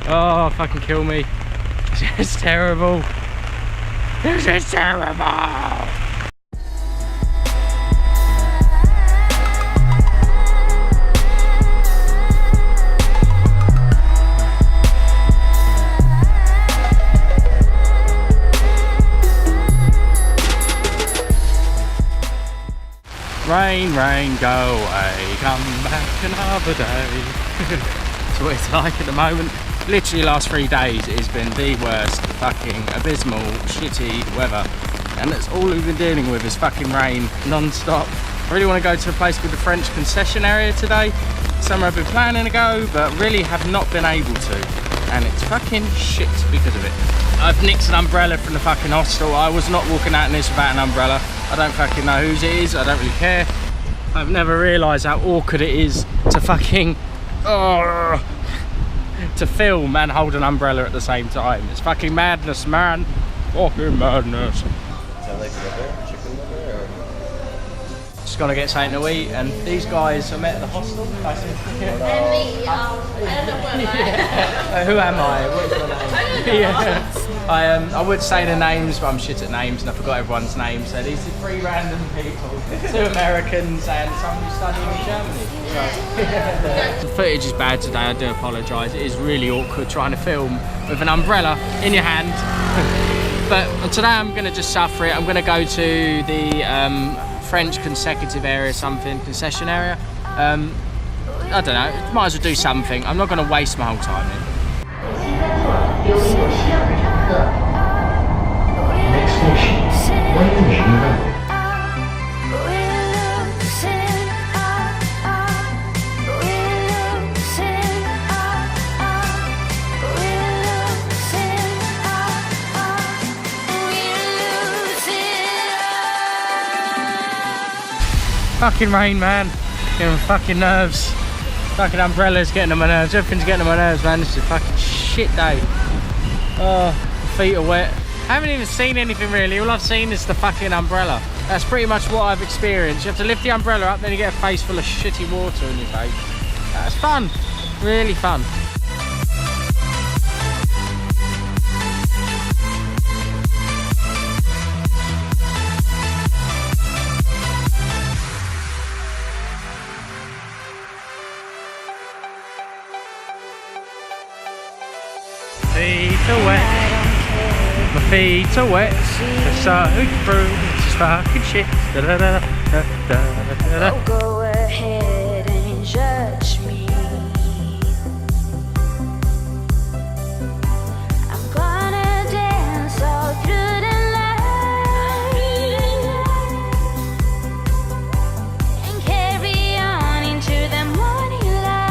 Oh, fucking kill me. This is terrible. This is terrible. Rain, rain, go away, come back another day. That's what it's like at the moment. Literally last 3 days it has been the worst fucking abysmal shitty weather, and that's all we've been dealing with is fucking rain non-stop. I really want to go to a place called the French concession area today, somewhere I've been planning to go but really have not been able to, and it's fucking shit because of it. I've nicked an umbrella from the fucking hostel. I was not walking out in this without an umbrella. I don't fucking know whose it is, I don't really care. I've never realised how awkward it is to fucking to film and hold an umbrella at the same time. It's fucking madness, man. Fucking madness. Just gotta get something to eat, and these guys I met at the hostel. I don't know who am I? What is your name? Yeah. I would say the names, but I'm shit at names and I forgot everyone's name. So these are 3 random people, 2 Americans and someone who's studying in Germany. So, the footage is bad today, I do apologise. It is really awkward trying to film with an umbrella in your hand. But today I'm going to just suffer it. I'm going to go to the French consecutive area, concession area. I don't know, might as well do something. I'm not going to waste my whole time here. Next station, Weiying. Fucking rain, man. Getting my fucking nerves. Fucking umbrellas getting on my nerves. Everything's getting on my nerves, man. This is a fucking shit day. Oh, my feet are wet. I haven't even seen anything really. All I've seen is the fucking umbrella. That's pretty much what I've experienced. You have to lift the umbrella up, then you get a face full of shitty water in your face. That's fun. Really fun. Feet are wet, my feet are wet, they're soaked through, this is fucking shit. Da, da, da, da, da, da, da. Oh, go ahead and judge me. I'm gonna dance all through the night and carry on into the morning light.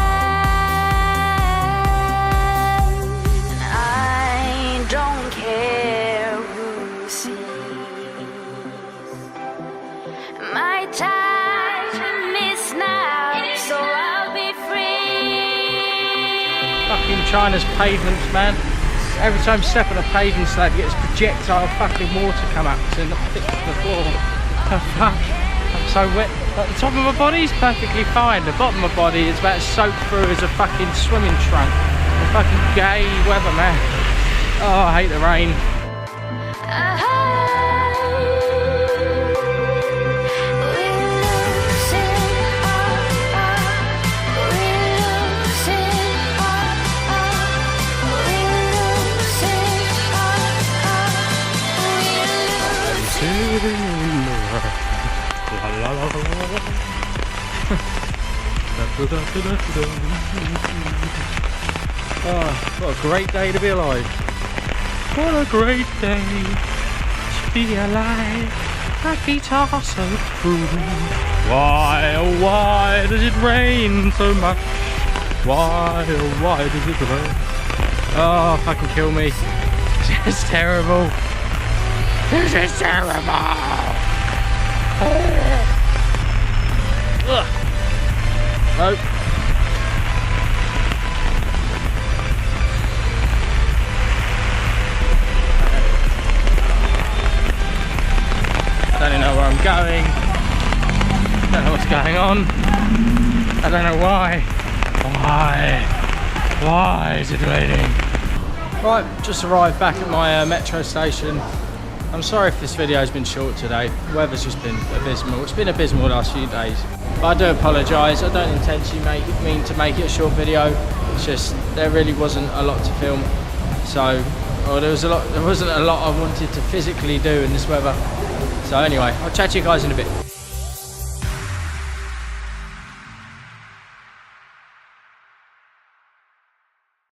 I don't care who sees my time is now, so I'll be free. Fucking China's pavements, man. Every time you step on a paving slab, you get this projectile fucking water come up to the floor. Oh, fuck. I'm so wet. Like, the top of my body is perfectly fine. The bottom of my body is about as soaked through as a fucking swimming trunk. The fucking gay weather, man. Oh, I hate the rain. Oh, what a great day to be alive. What a great day to be alive. My feet are so cool. Why, oh why does it rain so much? Why, oh why does it rain? Oh, fucking kill me. This is terrible. This is terrible. Ugh. Nope. I don't know where I'm going. I don't know what's going on. I don't know why. Why? Why is it raining? Right, just arrived back at my metro station. I'm sorry if this video has been short today. The weather's just been abysmal. It's been abysmal the last few days. But I do apologise. I don't intentionally mean to make it a short video. It's just there really wasn't a lot to film. So, well, there wasn't a lot I wanted to physically do in this weather. So anyway, I'll chat to you guys in a bit.